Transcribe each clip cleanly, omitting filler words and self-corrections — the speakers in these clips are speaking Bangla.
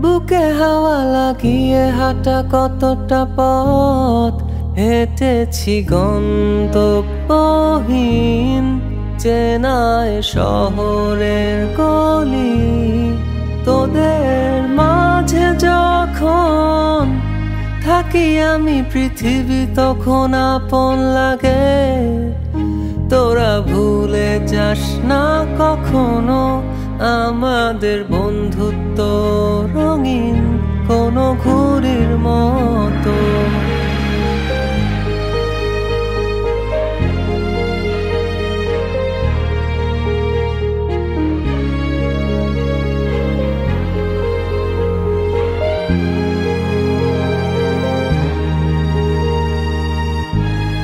বুকে হাওয়া লাগিয়ে হাঁটা কতটা পথ হেঁটেছি গন্তব্যহীন চেনায় শহরের গলি। তোদের মাঝে যখন থাকি আমি পৃথিবী তখন আপন লাগে। তোরা ভুলে যাস না কখনো আমাদের বন্ধুত্ব রঙিন কোনো ঘুড়ির মতো।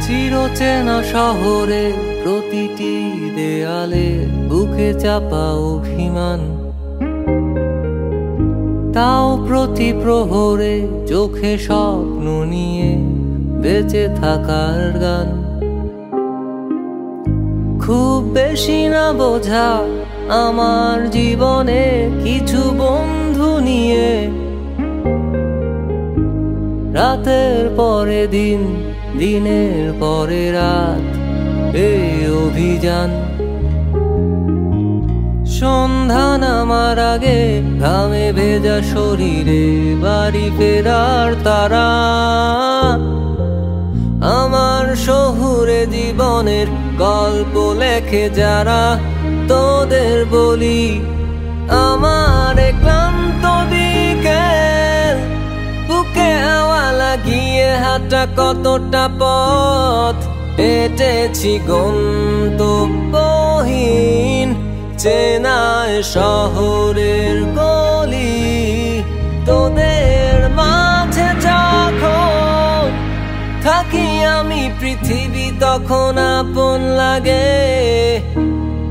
চিরচেনা শহরে প্রতিটি দেয়ালে বুকে চাপা অভিমান, তাও প্রতি প্রহরে চোখে স্বপ্ন নিয়ে বেঁচে থাকার গান। খুব বেশি না বোঝা আমার জীবনে কিছু বন্ধু নিয়ে রাতের পরে দিন, দিনের পরে রাত এই অভিযান। সন্ধ্যা নামার আগে ঘামে ভেজা শরীরে বাড়ি ফেরার তারা। আমার শহুরে জীবনের গল্প লেখে যারা, তোদের বলি আমার ক্লান্ত বিকেল। বুকে হাওয়া লাগিয়ে হাঁটা কতটা পথ হেঁটেছি গন্তব্যহীন চেনায় শহরের গলি। তোদের মাঝে যখন থাকি আমি পৃথিবী তখন আপন লাগে।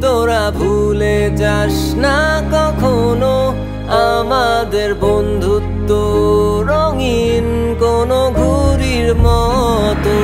তোরা ভুলে যাস না কখনো আমাদের বন্ধুত্ব রঙিন কোনো ঘুড়ির মতো।